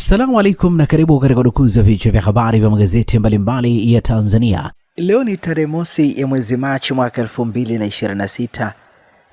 Assalamu alaikum na karibu katika udukuzi wa vichwa vya habari vya magazeti mbalimbali ya Tanzania. Leo ni tarehe mosi ya mwezi Machi mwaka 2026,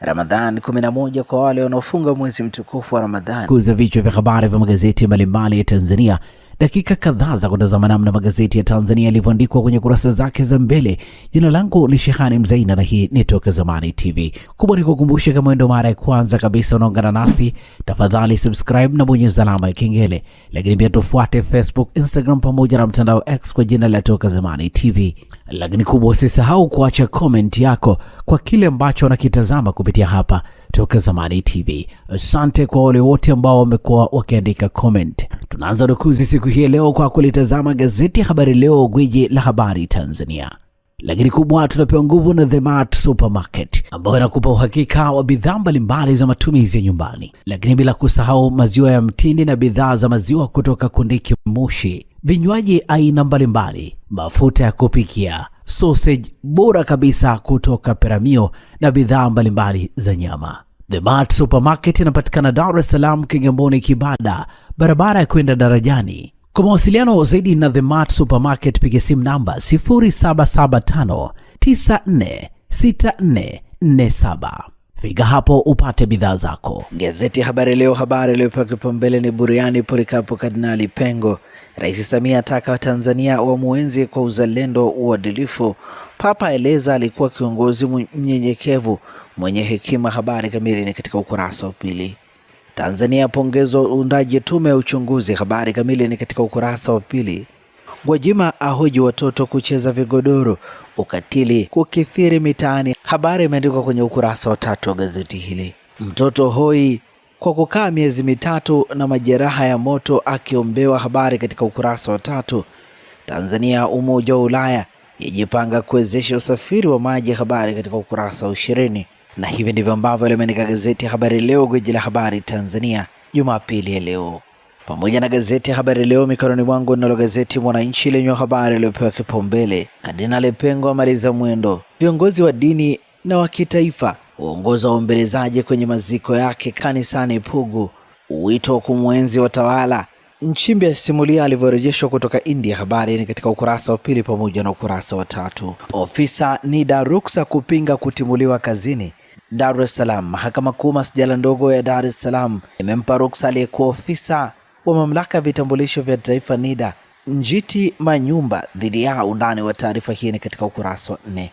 Ramadhan 11 kwa wale wanaofunga mwezi mtukufu wa Ramadhan. Kuza vichwa vya habari vya magazeti mbalimbali ya Tanzania. Dakika kadhaa za kutazama namna magazeti ya Tanzania yalivyoandikwa kwenye kurasa zake za mbele. Jina langu ni Shehani Mzaina na hii ni Toka Zamani TV. Kubwa ni kukumbusha, kama ndio mara ya kwanza kabisa unaungana nasi, tafadhali subscribe na bonyeza alama ya kengele. Lakini pia tufuate Facebook, Instagram pamoja na mtandao X kwa jina la Toka Zamani TV. Lakini kubwa, usisahau kuacha comment yako kwa kile ambacho unakitazama kupitia hapa Toka Zamani TV. Asante kwa wale wote ambao wamekuwa wakiandika comment. Tunaanza dukuzi siku hii leo kwa kulitazama gazeti ya Habari Leo, gwiji la habari Tanzania. Lakini kubwa, tunapewa nguvu na The Mart Supermarket ambayo inakupa uhakika wa bidhaa mbalimbali za matumizi ya nyumbani. Lakini bila kusahau maziwa ya mtindi na bidhaa za maziwa kutoka Kondiki Moshi, vinywaji aina mbalimbali, mafuta ya kupikia, sausage bora kabisa kutoka Peramio na bidhaa mbalimbali za nyama. The Mart Supermarket inapatikana Dar es Salaam, Kigamboni, Kibada, barabara ya kwenda darajani. Kwa mawasiliano zaidi na The Mart Supermarket piga simu namba 0775946447. Fika hapo upate bidhaa zako. Gazeti ya Habari Leo, habari iliyopewa kipaumbele ni buriani Polikapo Kardinali Pengo. Rais Samia ataka Watanzania wamuenzi kwa uzalendo, uadilifu. Papa eleza alikuwa kiongozi mnyenyekevu mwenye hekima. Habari kamili ni katika ukurasa wa pili. Tanzania pongezwa uundaji tume ya uchunguzi. Habari kamili ni katika ukurasa wa pili. Gwajima ahoji watoto kucheza vigodoro, ukatili kukithiri mitaani. Habari imeandikwa kwenye ukurasa wa tatu wa gazeti hili. Mtoto hoi kwa kukaa miezi mitatu na majeraha ya moto akiombewa. Habari katika ukurasa wa tatu. Tanzania Umoja wa Ulaya yajipanga kuwezesha usafiri wa maji. Habari katika ukurasa wa 20. Na hivi ndivyo ambavyo limeandika gazeti ya Habari Leo, gwiji la habari Tanzania, Jumapili ya leo. Pamoja na gazeti ya Habari Leo mikononi mwangu, nalo gazeti Mwananchi lenye habari iliyopewa kipaumbele: Kardinali Pengo amaliza mwendo, viongozi wa dini na wa kitaifa uongoza waombelezaji kwenye maziko yake kanisani Pugu, wito wa kumwenzi watawala. Nchimbi asimulia alivyorejeshwa kutoka India. Habari ni katika ukurasa wa pili pamoja na ukurasa wa tatu. Ofisa NIDA ruksa kupinga kutimuliwa kazini. Dar es Salaam, mahakama kuu masjala ndogo ya Dar es Salaam imempa ruksa aliyekuwa ofisa wa mamlaka ya vitambulisho vya taifa NIDA Njiti Manyumba dhidi ya. Undani wa taarifa hii ni katika ukurasa wa 4.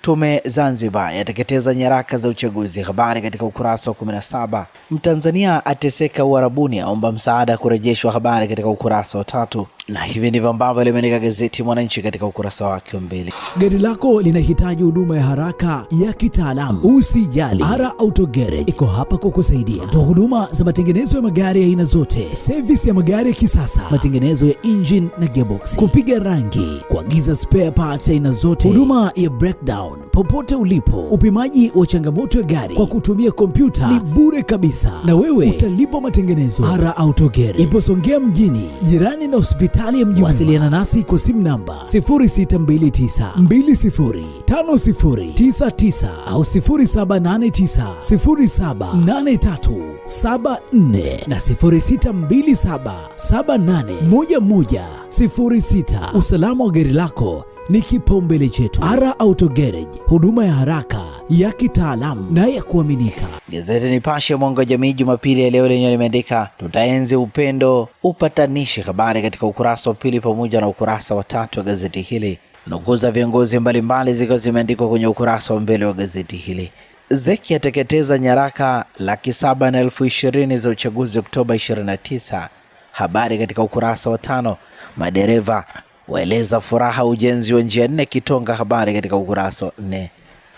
Tume Zanzibar yateketeza nyaraka za uchaguzi. Habari katika ukurasa wa 17. Mtanzania ateseka Uarabuni, aomba msaada kurejeshwa. Habari katika ukurasa wa 3. Na hivi ndivyo ambavyo limeandika gazeti Mwananchi katika ukurasa wake wa mbele. Gari lako linahitaji huduma ya haraka ya kitaalamu? Usijali, Ara Auto Garage iko hapa kukusaidia. Toa huduma za matengenezo ya magari ya aina zote, service ya magari ya kisasa, matengenezo ya engine na gearbox, kupiga rangi, kuagiza spare parts aina zote, huduma ya breakdown popote ulipo, upimaji wa changamoto ya gari kwa kutumia kompyuta ni bure kabisa, na wewe utalipa matengenezo. Ara Auto Garage ipo Songea mjini, jirani na hospitali ya Mjini. Wasiliana nasi kwa simu namba 0629205099 au 0789078374 na 0627781106. Usalama wa gari lako ni kipaumbele chetu. Ara Auto Garage, huduma ya haraka ya kitaalamu na ya kuaminika. Gazeti Nipashe mwanga wa jamii Jumapili ya leo lenyewe limeandika tutaenzi upendo, upatanishi. Habari katika ukurasa wa pili pamoja na ukurasa wa 3 wa gazeti hili. Nukuu za viongozi mbalimbali zikiwa zimeandikwa kwenye ukurasa wa mbele wa gazeti hili. Zeki yateketeza nyaraka 720,000 za uchaguzi Oktoba 29. Habari katika ukurasa wa 5. Madereva waeleza furaha ujenzi wa njia 4 Kitonga. Habari katika ukurasa wa 4.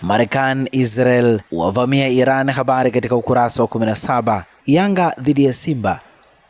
Marekani Israel wavamia Iran. Habari katika ukurasa wa 17. Yanga dhidi ya Simba,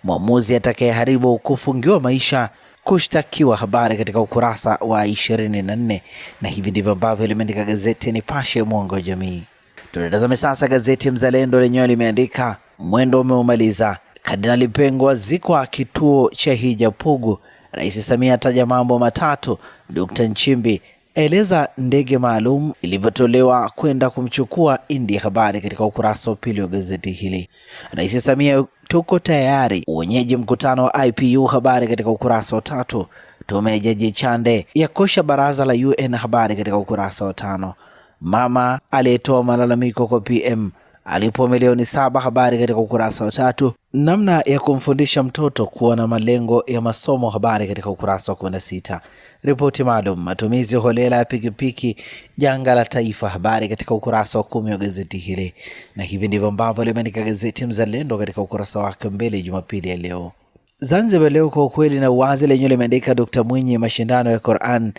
mwamuzi atakayeharibu kufungiwa maisha kushtakiwa. Habari katika ukurasa wa 24. Na hivi ndivyo ambavyo limeandika gazeti Nipashe mwanga wa jamii. Tunatazame sasa gazeti Mzalendo lenyewe limeandika mwendo umeumaliza, Kardinali Pengo azikwa kituo cha hija Pugu, Rais Samia ataja mambo matatu, Dr. Nchimbi eleza ndege maalum ilivyotolewa kwenda kumchukua India. Habari katika ukurasa wa pili wa gazeti hili. Rais Samia tuko tayari. Wenyeji mkutano wa IPU, habari katika ukurasa wa 3. Tume ya Jaji Chande yakosha baraza la UN, habari katika ukurasa wa 5. Mama aliyetoa malalamiko kwa PM alipo milioni 7, habari katika ukurasa wa 3. Namna ya kumfundisha mtoto kuwa na malengo ya masomo, habari katika ukurasa wa 16. Ripoti maalum, matumizi holela ya pikipiki janga la taifa, habari katika ukurasa wa 10 wa gazeti hili. Na hivi ndivyo ambavyo limeandika gazeti Mzalendo katika ukurasa wake mbele Jumapili ya leo. Zanzibar Leo, kwa ukweli na uwazi, lenyewe limeandika Dr. Mwinyi, mashindano ya Qur'an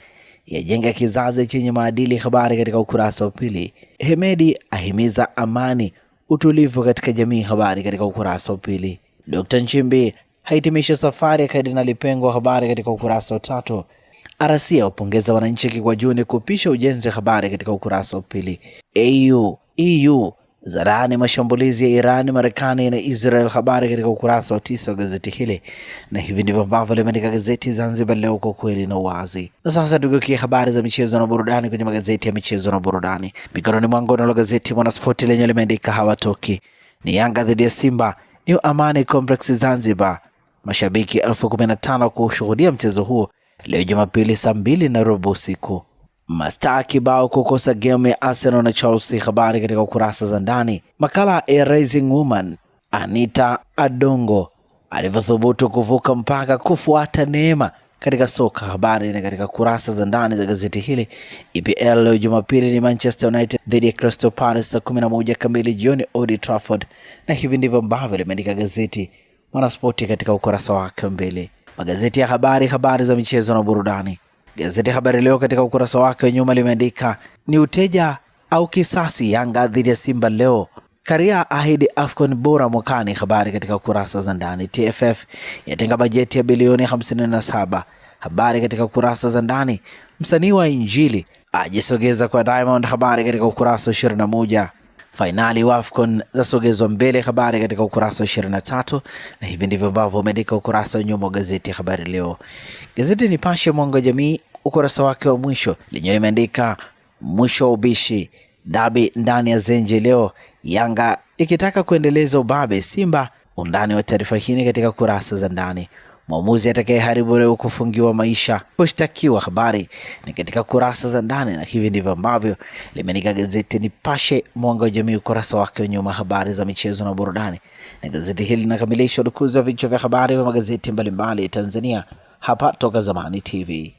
yajenga kizazi chenye maadili, habari katika ukurasa wa 2. Hemedi ahimiza amani utulivu katika jamii, habari katika ukurasa wa 2. Dr. Nchimbi haitimisha safari ya Kardinali Pengo, habari katika ukurasa wa 3. RC upongeza wananchi Kikwajuni kupisha ujenzi, habari katika ukurasa wa 2. EU zarani mashambulizi ya Iran, Marekani na Israel, habari katika ukurasa wa 9 wa gazeti hili. Na hivi ndivyo ambavyo limeandika gazeti Zanzibar Leo, kwa kweli na uwazi. Na sasa tugeukie habari za michezo na burudani kwenye magazeti ya michezo na burudani. Mikononi mwangu na gazeti Mwanaspoti lenyewe limeandika hawatoki, ni Yanga dhidi ya Simba, New Amani Complex Zanzibar. Mashabiki 15,000 kushuhudia mchezo huo leo Jumapili saa 2:15 usiku. Mastaa kibao kukosa game ya Arsenal na Chelsea, habari katika ukurasa za ndani. Makala ya Rising Woman, Anita Adongo alivyothubutu kuvuka mpaka kufuata neema katika soka, habari na katika kurasa za ndani za gazeti hili. EPL leo Jumapili ni Manchester United dhidi ya Crystal Palace saa 11 kamili jioni Old Trafford. Na hivi ndivyo ambavyo limeandika gazeti Mwanaspoti katika ukurasa wake mbele. Magazeti ya habari za michezo na burudani. Gazeti Habari Leo katika ukurasa wake wa nyuma limeandika ni uteja au kisasi, Yanga dhidi ya Simba leo. Karia ahidi AFCON bora mwakani, habari katika kurasa za ndani. TFF yatenga bajeti ya bilioni 57, habari katika kurasa za ndani. Msanii wa Injili ajisogeza kwa Diamond, habari katika ukurasa wa 21. Finali wa AFCON zasogezwa mbele, habari katika ukurasa wa 23. Na hivi ndivyo ambavyo umeandika ukurasa wa nyuma wa gazeti Habari Leo. Gazeti Nipashe Mwanga wa Jamii, ukurasa wake wa mwisho lenyewe limeandika mwisho wa ubishi, dabi ndani ya Zenji leo, Yanga ikitaka kuendeleza ubabe Simba. Undani wa taarifa hii katika kurasa za ndani. Mwamuzi atakayeharibu leo kufungiwa maisha, kushtakiwa, habari ni katika kurasa za ndani. Na hivi ndivyo ambavyo limeandika gazeti Nipashe Mwanga wa Jamii, ukurasa wake wa nyuma, habari za michezo na burudani. Na gazeti hili linakamilisha udukuzi wa vichwa vya habari vya magazeti mbalimbali ya Tanzania hapa Toka Zamani TV.